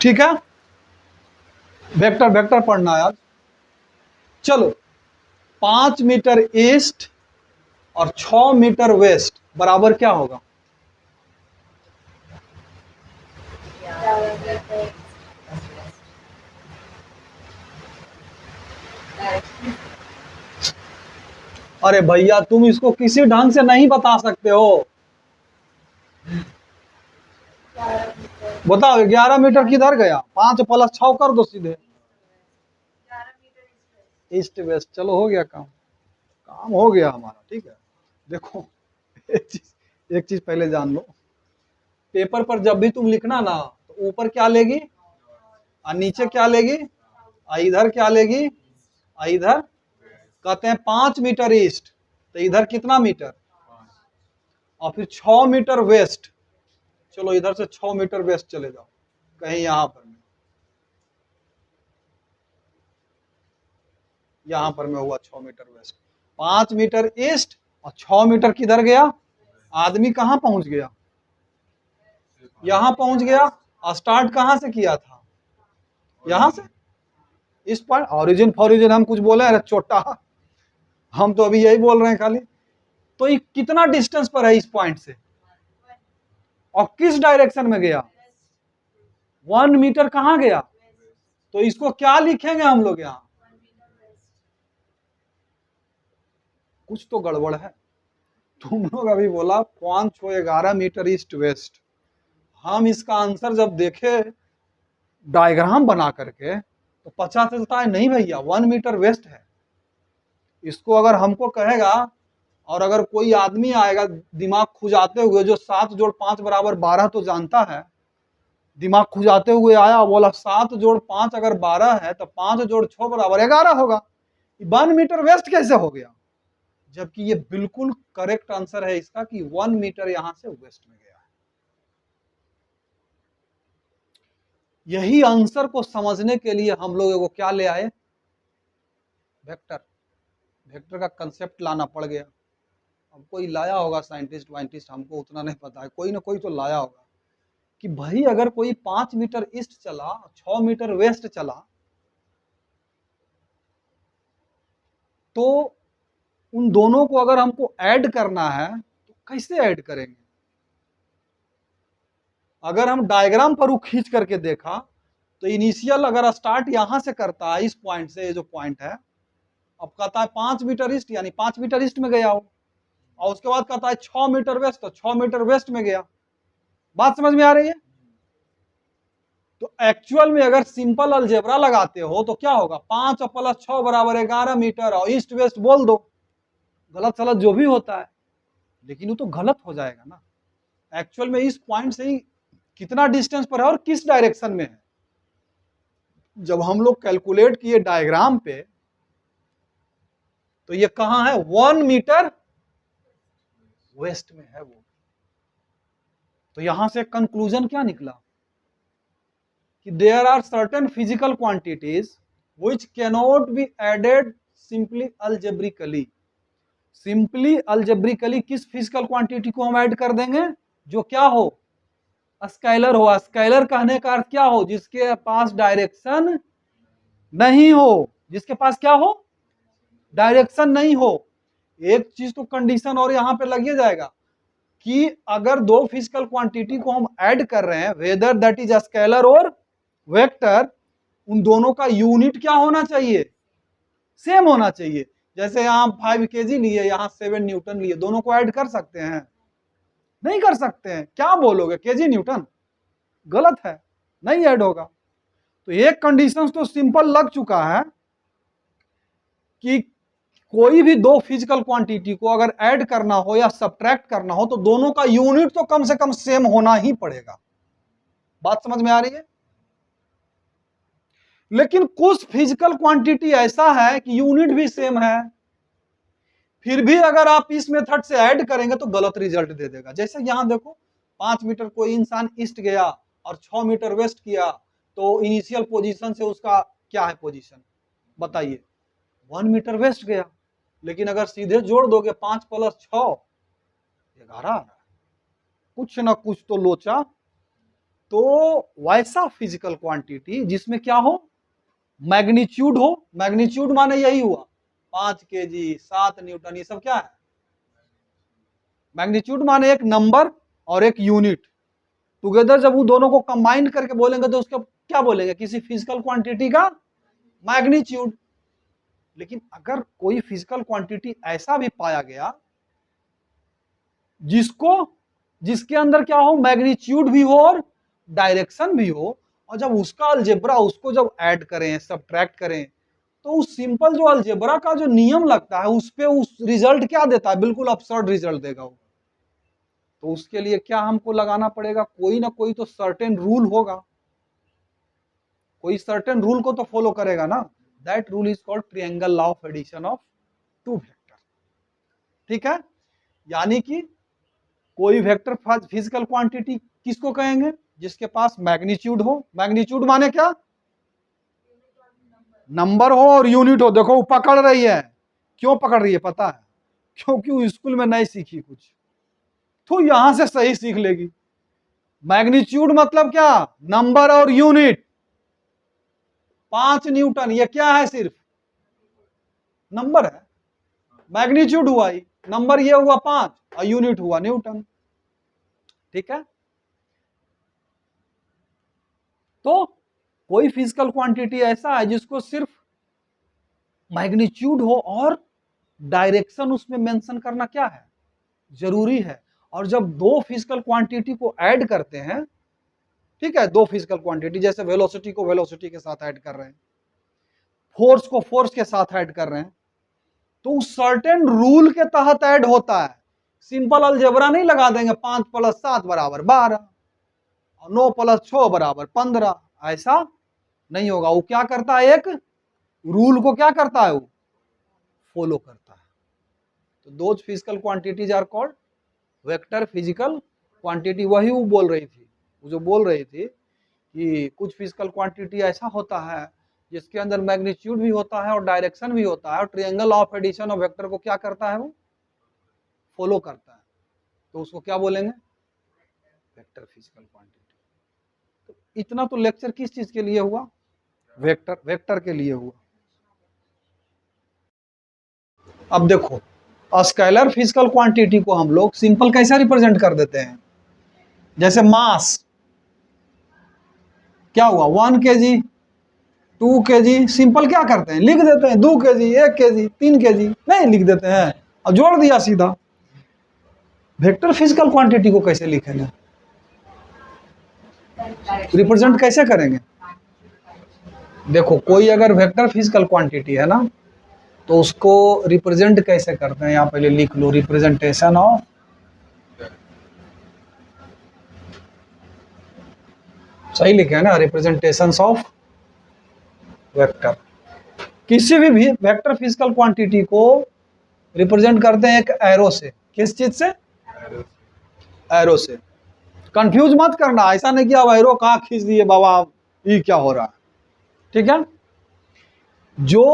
ठीक है, vector vector पढ़ना है आज। चलो 5 मीटर ईस्ट और 6 मीटर वेस्ट बराबर क्या होगा? अरे भैया तुम इसको किसी ढंग से नहीं बता सकते हो। बताओ 11 मीटर किधर गया? 5 प्लस 6 कर दो सीधे। ईस्ट वेस्ट, चलो हो गया काम, काम हो गया हमारा। ठीक है, देखो एक चीज पहले जान लो, पेपर पर जब भी तुम लिखना ना तो ऊपर क्या लेगी और नीचे क्या लेगी और इधर क्या लेगी और इधर कहते हैं 5 मीटर ईस्ट, तो इधर कितना मीटर, और फिर 6 मीटर वेस्ट। चलो इधर से 6 मीटर वेस्ट चले जाओ, कहीं यहां पर में, यहां पर में हुआ 6 मीटर वेस्ट। 5 मीटर ईस्ट और 6 मीटर किधर गया? आदमी कहां पहुंच गया? यहां पहुंच गया। और स्टार्ट कहां से किया था? यहां से। इस पॉइंट ऑरिजिन फॉरिजिन हम कुछ बोले? अरे छोटा, हम तो अभी यही बोल रहे हैं खाली। तो ये कितना डिस्टेंस पर है इस पॉइंट से और किस डायरेक्शन में गया? 1 मीटर कहां गया? तो इसको क्या लिखेंगे हम लोग? यहां कुछ तो गड़बड़ है। तुम लोग अभी बोला 511 मीटर ईस्ट वेस्ट, हम इसका आंसर जब देखे डायग्राम बना करके तो पता चलता है नहीं भैया 1 मीटर वेस्ट है। इसको अगर हमको कहेगा और अगर कोई आदमी आएगा दिमाग खुजाते हुए, जो 7 जोड़ 5 बराबर 12 तो जानता है, दिमाग खुजाते हुए आया बोला 7 जोड़ 5 अगर 12 है तो 5 जोड़ 6 बराबर 11 होगा। 1 मीटर वेस्ट कैसे हो गया? जबकि ये बिल्कुल करेक्ट आंसर है इसका कि 1 मीटर यहां से वेस्ट में गया है। यही आंसर को समझने के लिए हम लोग को क्या ले आए? वेक्टर। वेक्टर का कंसेप्ट लाना पड़ गया। अब कोई लाया होगा साइंटिस्ट वाइंटिस्ट, हमको उतना नहीं पता है, कोई ना कोई तो लाया होगा कि भाई अगर कोई 5 मीटर ईस्ट चला 6 मीटर वेस्ट चला तो उन दोनों को अगर हमको ऐड करना है तो कैसे ऐड करेंगे? अगर हम डायग्राम पर खींच करके देखा तो इनिशियल अगर स्टार्ट यहां से करता है इस पॉइंट से, ये जो पॉइंट है, अब कहता है 5 मीटर ईस्ट यानी 5 मीटर ईस्ट में गया हो, और उसके बाद कहता है 6 मीटर वेस्ट तो 6 मीटर वेस्ट में गया। बात समझ में आ रही है? तो एक्चुअल में अगर सिंपल अलजेब्रा लगाते हो तो क्या होगा? 5 प्लस 6 बराबर 11 मीटर और ईस्ट वेस्ट बोल दो, गलत सलत जो भी होता है, लेकिन वो तो गलत हो जाएगा ना। एक्चुअल में इस पॉइंट से ही कितना डिस्टेंस पर है और किस डायरेक्शन में है। जब हम लोग कैलकुलेट किए डायग्राम पे तो ये कहां है? 1 मीटर वेस्ट में है वो। तो यहां से कंक्लूजन क्या निकला कि there are certain physical quantities which cannot be added simply algebraically. Simply algebraically किस फिजिकल क्वांटिटी को हम ऐड कर देंगे? जो क्या हो? स्केलर हो। स्केलर कहने का अर्थ क्या हो? जिसके पास डायरेक्शन नहीं हो। जिसके पास क्या हो? डायरेक्शन नहीं हो। एक चीज तो कंडीशन और यहां पे लग जाएगा कि अगर दो फिजिकल क्वांटिटी को हम ऐड कर रहे हैं, वेदर दैट इज स्केलर और वेक्टर, उन दोनों का यूनिट क्या होना चाहिए? सेम होना चाहिए। जैसे यहां 5 केजी लिए, यहां 7 न्यूटन लिए, दोनों को ऐड कर सकते हैं? नहीं कर सकते हैं। क्या बोलोगे? KG Newton? गलत है, नहीं ऐड होगा। तो एक कंडीशन तो सिंपल लग चुका है कि कोई भी दो फिजिकल क्वांटिटी को अगर ऐड करना हो या सब्ट्रैक्ट करना हो तो दोनों का यूनिट तो कम से कम सेम होना ही पड़ेगा। बात समझ में आ रही है? लेकिन कुछ फिजिकल क्वांटिटी ऐसा है कि यूनिट भी सेम है, फिर भी अगर आप इस मेथड से ऐड करेंगे तो गलत रिजल्ट दे देगा। जैसे यहां देखो 5 मीटर कोई इंसान ईस्ट गया और 6 मीटर वेस्ट किया, तो इनिशियल पोजीशन से उसका क्या है पोजीशन बताइए? 1 मीटर वेस्ट गया। लेकिन अगर सीधे जोड़ दोगे 5 प्लस 6 11 आ रहा है, कुछ ना कुछ तो लोचा तो वैसा फिजिकल क्वांटिटी जिसमें क्या हो, मैग्नीट्यूड हो। मैग्नीट्यूड माने यही हुआ 5 केजी 7 न्यूटन, ये सब क्या है? मैग्नीट्यूड माने एक नंबर और एक यूनिट टुगेदर, जब वो दोनों को कंबाइन करके बोलेंगे तो उसको क्या बोलेंगे? किसी फिजिकल क्वांटिटी का मैग्नीट्यूड। लेकिन अगर कोई फिजिकल क्वांटिटी ऐसा भी पाया गया जिसके अंदर क्या हो, मैग्नीट्यूड भी हो और डायरेक्शन भी हो, और जब उसका अलजेब्रा उसको जब ऐड करें सब्ट्रैक्ट करें तो उस सिंपल जो अलजेब्रा का जो नियम लगता है उस पे उस रिजल्ट क्या देता है? बिल्कुल अपसर्ड रिजल्ट देगा वो। तो उसके लिए क्या हमको लगाना पड़ेगा? कोई ना कोई तो सर्टेन रूल होगा, कोई सर्टेन रूल को तो फॉलो करेगा ना। That rule is called triangle law of addition of two vector. ठीक है, यानी कि कोई वेक्टर फिजिकल क्वांटिटी किसको कहेंगे? जिसके पास मैग्नीट्यूड हो। मैग्नीट्यूड माने क्या? नंबर हो और यूनिट हो। देखो वो पकड़ रही है, क्यों पकड़ रही है पता है? क्योंकि वो स्कूल में नहीं सीखी कुछ, तो यहां से सही सीख लेगी। मैग्नीट्यूड मतलब क्या? नंबर और यूनिट। 5 न्यूटन ये क्या है? सिर्फ नंबर है। मैग्नीट्यूड हुआ ही नंबर, ये हुआ 5 और यूनिट हुआ न्यूटन। ठीक है, तो कोई फिजिकल क्वांटिटी ऐसा है जिसको सिर्फ मैग्नीट्यूड हो और डायरेक्शन उसमें मेंशन करना क्या है? जरूरी है। और जब दो फिजिकल क्वांटिटी को ऐड करते हैं, ठीक है, दो फिजिकल क्वांटिटी जैसे वेलोसिटी को वेलोसिटी के साथ ऐड कर रहे हैं, फोर्स को फोर्स के साथ ऐड कर रहे हैं, तो सर्टेन रूल के तहत ऐड होता है। सिंपल अलजेब्रा नहीं लगा देंगे 5 + 7 = 12 और 9 + 6 = 15, ऐसा नहीं होगा। वो क्या करता है? एक रूल को क्या करता है? वो फॉलो करता है। तो those physical quantities are called vector physical quantity. वही वो बोल रही थी, वो जो बोल रही थी कि कुछ फिजिकल क्वांटिटी ऐसा होता है जिसके अंदर मैग्नीट्यूड भी होता है और डायरेक्शन भी होता है, और triangle of addition of vector को क्या करता है? वो फॉलो करता है। तो उसको क्या बोलेंगे? Vector physical quantity. तो इतना तो लेक्चर किस चीज के लिए हुआ? वेक्टर, वेक्टर के लिए हुआ। अब देखो, स्केलर फिजिकल क्वांटिटी को हम लोग सिंपल कैसे रिप्रेजेंट कर देते हैं? जैसे मास क्या हुआ? 1 kg 2 kg, सिंपल क्या करते हैं? लिख देते हैं 2 kg 1 kg 3 kg, नहीं लिख देते हैं और जोड़ दिया सीधा। वेक्टर फिजिकल क्वांटिटी को कैसे लिखेंगे? रिप्रेजेंट कैसे करेंगे? देखो, कोई अगर वेक्टर फिजिकल क्वांटिटी है ना, तो उसको रिप्रेजेंट कैसे करते हैं? यहाँ पहले लिख लो, रिप्रेजेंटेशन ऑफ सही लिखे है ना, रिप्रेजेंटेशन ऑफ वेक्टर। किसी भी वेक्टर फिजिकल क्वांटिटी को रिप्रेजेंट करते हैं एक एरो से। किस चीज से? एरो से। कंफ्यूज मत करना, ऐसा नहीं कि अब एरो कहाँ खींच दिए बाबा, ये क्या हो रहा है। ठीक है, जो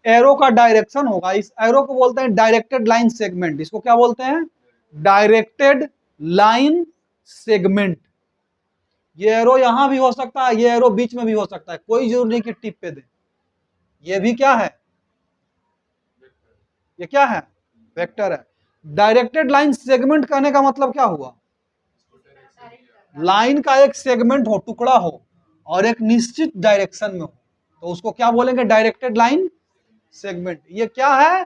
एरो का डायरेक्शन होगा, इस एरो को बोलते हैं डायरेक्टेड लाइन सेगमेंट। इसको क्या बोलते हैं? Directed line segment. ये एरो यहां भी हो सकता है, ये एरो बीच में भी हो सकता है, कोई जरूरी नहीं कि टिप पे दे। ये भी क्या है? ये क्या है? वेक्टर है। डायरेक्टेड लाइन सेगमेंट कहने का मतलब क्या हुआ? लाइन का एक सेगमेंट हो, टुकड़ा हो, और एक निश्चित डायरेक्शन में हो, तो उसको क्या बोलेंगे? Directed line segment. ये क्या है?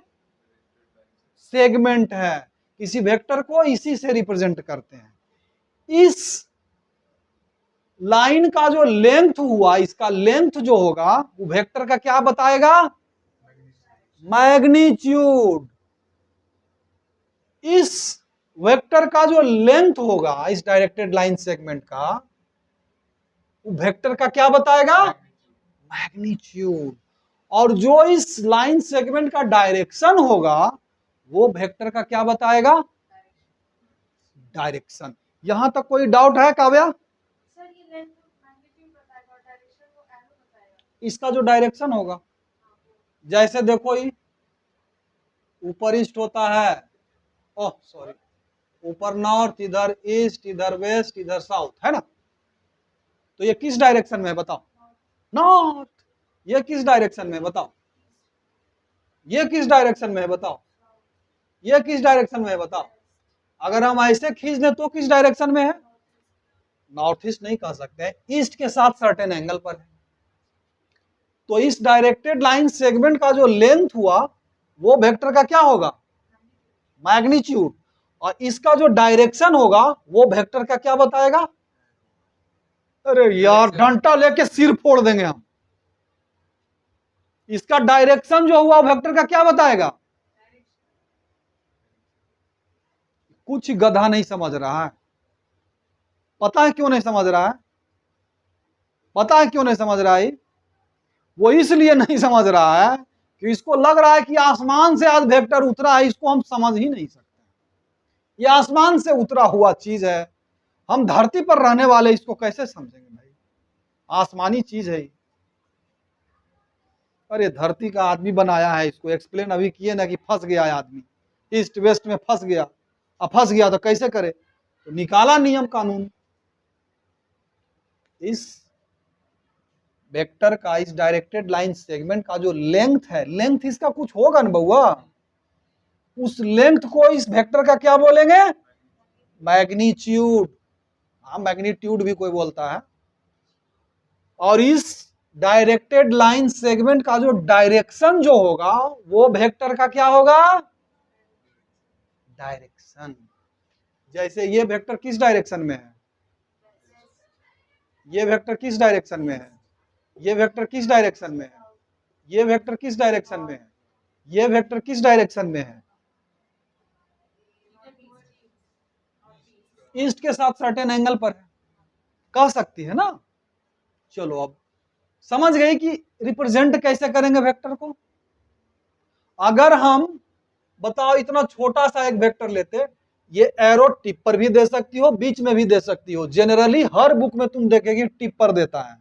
सेगमेंट है। किसी वेक्टर को इसी से रिप्रेजेंट करते हैं। इस लाइन का जो लेंथ हुआ, इसका लेंथ जो होगा वो वेक्टर का क्या बताएगा? मैग्नीट्यूड। इस वेक्टर का जो लेंथ होगा, इस डायरेक्टेड लाइन सेगमेंट का, वो वेक्टर का क्या बताएगा? मैग्नीट्यूड। और जो इस लाइन सेगमेंट का डायरेक्शन होगा, वो वेक्टर का क्या बताएगा? डायरेक्शन। यहां तक कोई डाउट है काव्या? इसका जो डायरेक्शन होगा, जैसे देखो ये ऊपर ईस्ट होता है, ओह सॉरी, ऊपर नॉर्थ, इधर ईस्ट, इधर वेस्ट, इधर साउथ, है ना? तो ये किस डायरेक्शन में है बताओ? नॉर्थ। ये किस डायरेक्शन में है बताओ? ये किस डायरेक्शन में है बताओ? ये किस डायरेक्शन में है बताओ? अगर हम ऐसे खींच दें तो किस डायरेक्शन में है? नॉर्थ ईस्ट नहीं कह सकते, ईस्ट के साथ सर्टेन एंगल पर है। तो इस डायरेक्टेड लाइन सेगमेंट का जो लेंथ हुआ वो वेक्टर का क्या होगा? मैग्नीट्यूड। और इसका जो डायरेक्शन होगा वो वेक्टर का क्या बताएगा? अरे यार डंडा लेके सिर फोड़ देंगे हम। इसका डायरेक्शन जो हुआ वेक्टर का क्या बताएगा? कुछ गधा नहीं समझ रहा है। पता है क्यों नहीं समझ रहा है? पता है क्यों नहीं समझ रहा है? वो इसलिए नहीं समझ रहा है कि इसको लग रहा है कि आसमान से आज वेक्टर उतरा है, इसको हम समझ ही नहीं सकते। ये आसमान से उतरा हुआ चीज है, हम धरती पर रहने वाले इसको कैसे समझेंगे भाई? आसमानी चीज है। अरे धरती का आदमी बनाया है, इसको एक्सप्लेन अभी किए ना कि फंस गया है आदमी, ईस्ट वेस्ट में फंस गया। अब फंस गया तो कैसे करे? तो निकाला नियम कानून। इस वेक्टर का, इस डायरेक्टेड लाइन सेगमेंट का जो लेंथ है, लेंथ इसका कुछ होगा ना बउआ, उस लेंथ को इस वेक्टर का क्या बोलेंगे? मैग्नीट्यूड। हाँ मैग्नीट्यूड भी कोई बोलता है। और इस डायरेक्टेड लाइन सेगमेंट का जो डायरेक्शन जो होगा वो वेक्टर का क्या होगा? डायरेक्शन। जैसे ये वेक्टर किस डायरेक्शन में है? ये वेक्टर किस डायरेक्शन में है? ये वेक्टर किस डायरेक्शन में है? ये वेक्टर किस डायरेक्शन में है? ये वेक्टर किस डायरेक्शन में है? ईस्ट के साथ सर्टेन एंगल पर है, कह सकती है ना। चलो अब समझ गए कि रिप्रेजेंट कैसे करेंगे वेक्टर को। अगर हम बताओ इतना छोटा सा एक वेक्टर लेते, ये एरो टिप पर भी दे सकती हो, बीच में भी दे सकती हो। जनरली हर बुक में तुम देखेगी टिप पर देता है,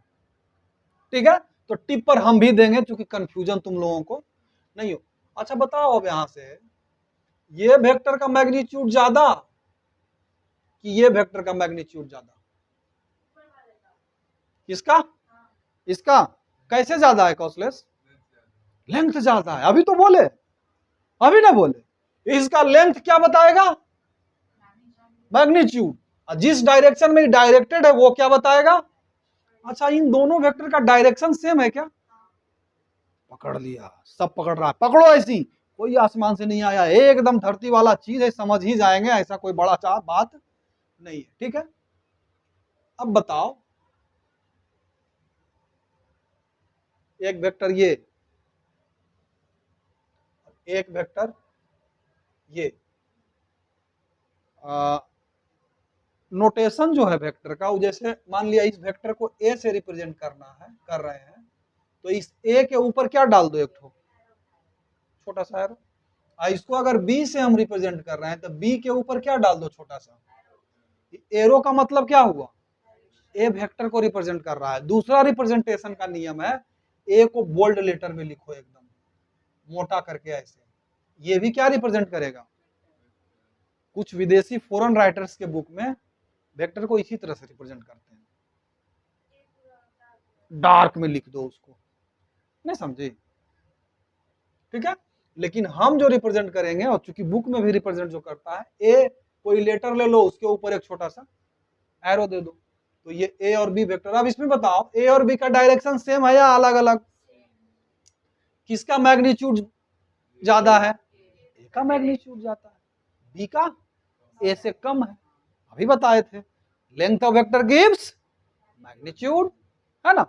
ठीक है? तो टिप पर हम भी देंगे क्योंकि कंफ्यूजन तुम लोगों को नहीं हो। अच्छा बताओ अब यहां से, ये वेक्टर का मैग्नीट्यूड ज्यादा कि ये वेक्टर का मैग्नीट्यूड ज्यादा? इसका? इसका कैसे ज्यादा है कौशलेश? लेंथ ज्यादा है। अभी तो बोले, अभी ना बोले। इसका लेंथ क्या बताएगा? मैग्नीट्यूड। जिस डायरेक्शन में डायरेक्टेड है वो क्या बताएगा? अच्छा इन दोनों वेक्टर का डायरेक्शन सेम है क्या? पकड़ लिया, सब पकड़ रहा है। पकड़ो ऐसी, कोई आसमान से नहीं आया, एकदम धरती वाला चीज है, समझ ही जाएंगे, ऐसा कोई बड़ा चाह बात नहीं है, ठीक है? अब बताओ, एक वेक्टर ये, एक वेक्टर ये, नोटेशन जो है वेक्टर का, जैसे मान लिया इस वेक्टर को ए से रिप्रेजेंट करना है, कर रहे हैं, तो इस ए के ऊपर क्या डाल दो? एक ठो छोटा सा एरो। इसको अगर बी से हम रिप्रेजेंट कर रहे हैं तो बी के ऊपर क्या डाल दो? छोटा सा एरो। का मतलब क्या हुआ? ए वेक्टर को रिप्रेजेंट कर रहा है। दूसरा रिप्रेजेंटेशन का नियम है, ए को बोल्ड लेटर में लिखो, एकदम मोटा करके ऐसे। ये भी क्या रिप्रेजेंट करेगा? कुछ विदेशी फॉरेन राइटर्स के बुक में वेक्टर को इसी तरह से रिप्रेजेंट करते हैं, डार्क में लिख दो उसको, नहीं समझे? ठीक है? लेकिन हम जो रिप्रेजेंट करेंगे, और चूंकि बुक में भी रिप्रेजेंट जो करता है, ए कोई लेटर ले लो, उसके ऊपर एक छोटा सा एरो दे दो, तो ये ए और बी वेक्टर। अब इसमें बताओ ए और बी का डायरेक्शन सेम है या अलग अलग? किसका मैग्नीट्यूड ज्यादा है? ए का मैग्नीट्यूड ज्यादा है, बी का ए से कम है। अभी बताए थे, length of vector gives magnitude, है ना?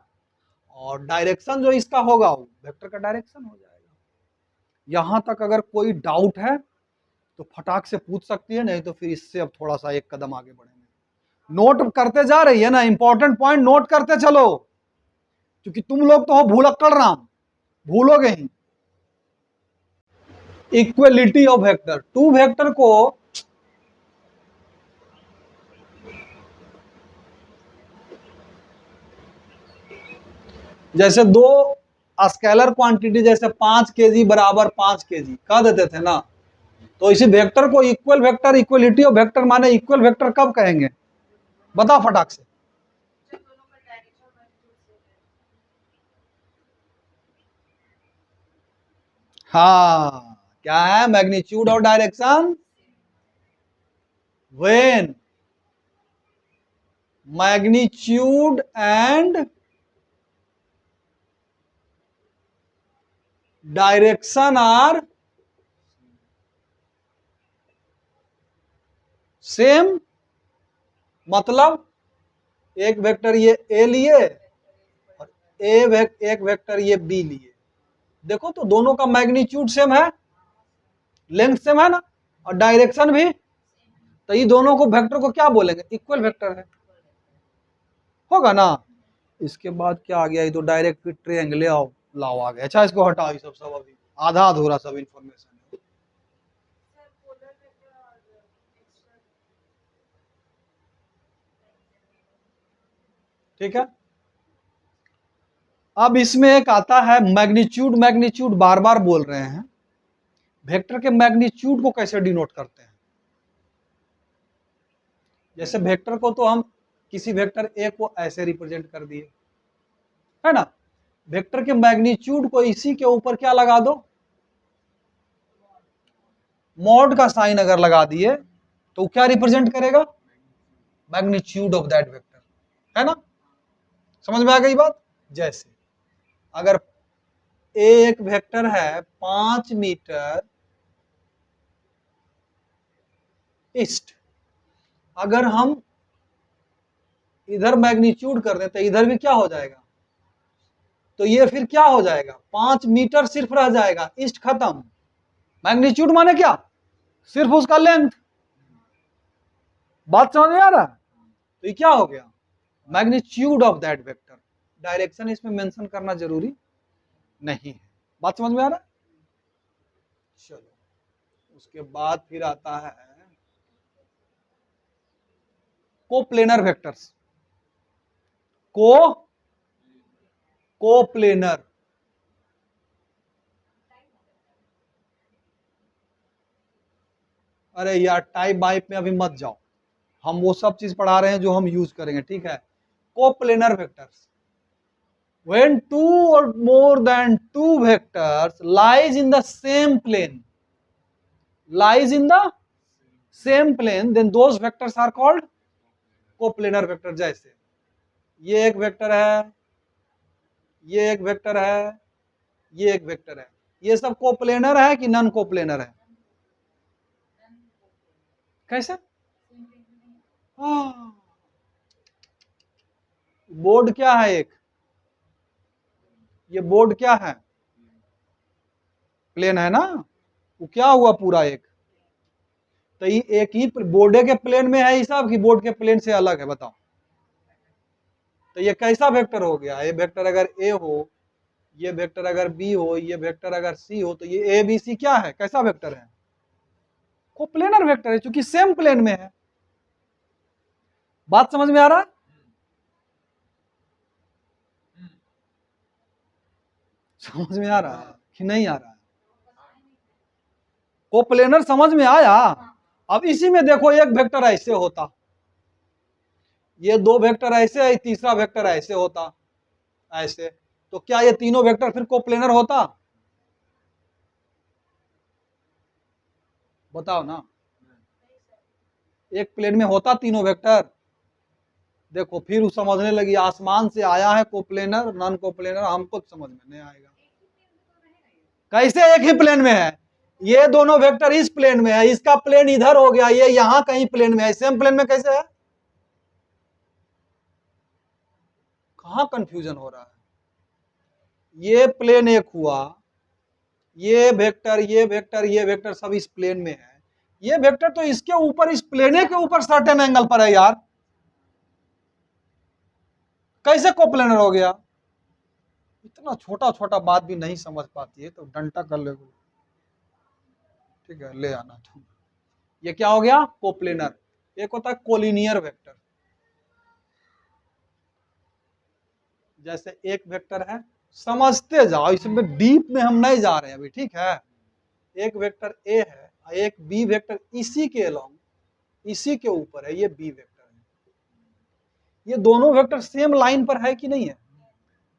और डायरेक्शन जो इसका होगा वेक्टर का डायरेक्शन हो जाएगा। यहां तक अगर कोई डाउट है तो फटाक से पूछ सकती है, नहीं तो फिर इससे अब थोड़ा सा एक कदम आगे बढ़ेंगे। नोट करते जा रही है ना, इंपॉर्टेंट पॉइंट नोट करते चलो, क्योंकि तुम लोग तो हो भूलक्कड़ राम, भूलोगे ही। Equality of vector, two vector को जैसे दो स्केलर क्वांटिटी, जैसे 5 केजी बराबर 5 केजी कह देते थे ना, तो इसी वेक्टर को equal vector, equality of vector माने इक्वल वेक्टर कब कहेंगे? बताओ फटाक से। हाँ, क्या है मैग्नीट्यूड और direction? When magnitude and direction are same, मतलब एक वेक्टर ये ए लिए और एक वेक्टर ये बी लिए, देखो तो दोनों का मैग्नीट्यूड सेम है, लेंथ सेम है ना, और डायरेक्शन भी, तो ये दोनों को वेक्टर को क्या बोलेंगे? इक्वल वेक्टर है, होगा ना। इसके बाद क्या आ गया? ये तो डायरेक्ट ट्रायंगल लाओ आ गया। अच्छा इसको हटाओ, ये सब अभी आधा अधूरा सब इंफॉर्मेशन है। ठीक है, अब इसमें एक आता है मैग्नीट्यूड। मैग्नीट्यूड बार बार बोल रहे हैं, वेक्टर के मैग्नीट्यूड को कैसे डिनोट करते हैं? जैसे वेक्टर को तो हम किसी वेक्टर ए को ऐसे रिप्रेजेंट कर दिए, है ना। वेक्टर के मैग्नीट्यूड को इसी के ऊपर क्या लगा दो? मॉड का साइन अगर लगा दिए तो क्या रिप्रेजेंट करेगा? मैग्नीट्यूड ऑफ दैट वेक्टर, है ना। समझ में आ गई बात? जैसे अगर ए एक वेक्टर है 5 मीटर ईस्ट, अगर हम इधर मैग्नीट्यूड कर दें तो इधर भी क्या हो जाएगा? तो ये फिर क्या हो जाएगा? 5 मीटर सिर्फ रह जाएगा, ईस्ट खत्म। मैग्नीट्यूड माने क्या? सिर्फ उसका लेंथ। बात समझ में आ रहा है? तो ये क्या हो गया? Magnitude of that vector. Direction इसमें मेंशन करना जरूरी नहीं है। बात समझ में आ रहा है? चलो उसके बाद फिर आता है कोप्लेनर वेक्टर्स। कोप्लेनर, अरे यार टाइप बाइप में अभी मत जाओ, हम वो सब चीज पढ़ा रहे हैं जो हम यूज करेंगे, ठीक है। Coplanar vectors, when two or more than two vectors lies in the same plane, then those vectors are called coplanar vector. जैसे ये एक वेक्टर है, ये एक वेक्टर है, ये एक वेक्टर है, ये सब कोप्लेनर है कि नॉन कोप्लेनर है? कैसे? हाँ, बोर्ड क्या है? एक ये बोर्ड क्या है? प्लेन है ना। वो क्या हुआ? पूरा एक, तो ये एक ही बोर्ड के प्लेन में है हिसाब की बोर्ड के प्लेन से अलग है? बताओ तो ये कैसा वेक्टर हो गया? ये वेक्टर अगर ए हो, ये वेक्टर अगर बी हो, ये वेक्टर अगर सी हो, तो ये ए बी सी क्या है? कैसा वेक्टर है? कोप्लेनर वेक्टर है, क्योंकि सेम प्लेन में है। बात समझ में आ रहा है? समझ में आ रहा है कि नहीं आ रहा है? कोप्लेनर समझ में आया? अब इसी में देखो, एक वेक्टर ऐसे होता, ये दो वेक्टर ऐसे है, तीसरा वेक्टर ऐसे होता, ऐसे, तो क्या ये तीनों वेक्टर फिर कोप्लेनर होता? बताओ ना। एक प्लेन में होता तीनों वेक्टर? देखो फिर वो समझने लगी, आसमान से आया है कोप्लेनर नॉन कोप्लेनर, हमको समझ में नहीं आएगा। कैसे एक ही प्लेन में है? ये दोनों वेक्टर इस प्लेन में है, इसका प्लेन इधर हो गया, ये यहां कहीं प्लेन में है, सेम प्लेन में कैसे है? कहां कंफ्यूजन हो रहा है? ये प्लेन एक हुआ, ये वेक्टर, ये वेक्टर, ये वेक्टर सब इस प्लेन में है, ये वेक्टर तो इसके ऊपर, इस प्लेने के ऊपर सर्टेन एंगल पर है यार, कैसे कोप्लेनर हो गया? इतना छोटा छोटा बात भी नहीं समझ पाती है तो डंटा कर ले, ठीक है, ले आना तुम। ये क्या हो गया? कोप्लेनर। एक होता है कोलिनियर वेक्टर। जैसे एक वेक्टर है, समझते जाओ, इसमें डीप में हम नहीं जा रहे हैं अभी, ठीक है। एक वेक्टर ए है, एक बी वेक्टर इसी के अलोंग, इसी के ऊपर है, ये बी वेक्टर है। ये दोनों वेक्टर सेम लाइन पर है कि नहीं है?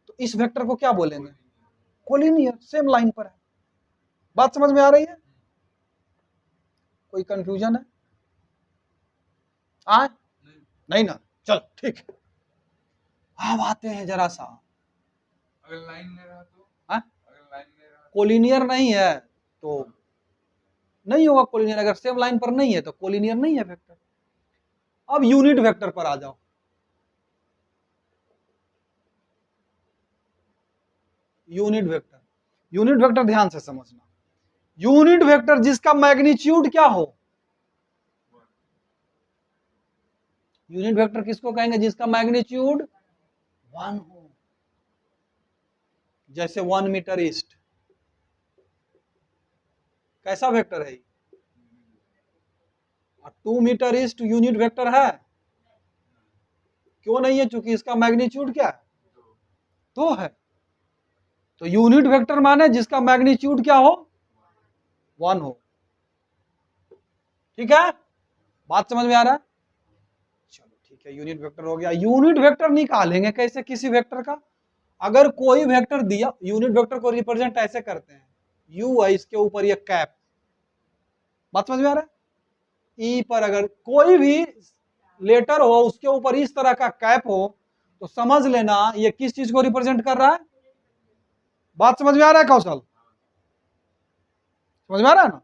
तो इस वेक्टर को क्या बोलेंगे? कोलिनियर, सेम लाइन पर है। बात समझ में आ रही है? कोई कंफ्यूजन है? नहीं ना, चल ठीक है। अब आते हैं जरा सा, अगर लाइन में रहा तो, हाँ? अगर लाइन में रहा कोलिनियर नहीं है तो नहीं होगा कोलिनियर, अगर सेम लाइन पर नहीं है तो कोलिनियर नहीं है वेक्टर। अब यूनिट वेक्टर पर आ जाओ। यूनिट वेक्टर, यूनिट वेक्टर ध्यान से समझना। यूनिट वेक्टर जिसका मैग्नीट्यूड क्या हो, यूनिट वेक्टर किसको कहेंगे? जिसका मैग्नीट्यूड 1 हो। जैसे 1 मीटर ईस्ट, कैसा वेक्टर है? 2 मीटर ईस्ट यूनिट वेक्टर है? क्यों नहीं है? चूंकि इसका मैग्नीट्यूड क्या है? 2 है। तो यूनिट वेक्टर माने जिसका मैग्नीट्यूड क्या हो? 1 हो। ठीक है, बात समझ में आ रहा है? चलो ठीक है, यूनिट वेक्टर हो गया। यूनिट वेक्टर निकालेंगे कैसे किसी वेक्टर का? अगर कोई वेक्टर दिया, यूनिट वेक्टर को रिप्रेजेंट ऐसे करते हैं, यू है, इसके ऊपर ये कैप। बात समझ में आ रहा है? ई पर अगर कोई भी लेटर हो, उसके ऊपर इस तरह का कैप हो, तो समझ लेना ये किस चीज को रिप्रेजेंट कर रहा है। बात समझ में आ रहा है कौशल? समझ में आ रहा है ना?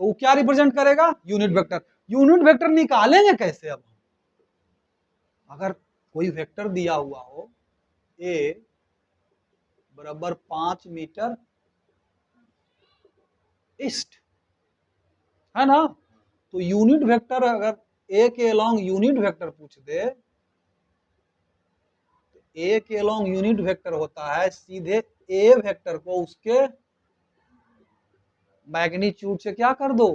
तो वो क्या रिप्रेजेंट करेगा? Unit vector. यूनिट वेक्टर निकालेंगे कैसे? अब अगर कोई वेक्टर दिया हुआ हो, ए बराबर 5 मीटर ईस्ट, है ना? तो यूनिट वेक्टर अगर ए के अलोंग यूनिट वेक्टर पूछ दे, ए के अलोंग यूनिट वेक्टर होता है सीधे ए वेक्टर को उसके मैग्नीट्यूड से क्या कर दो,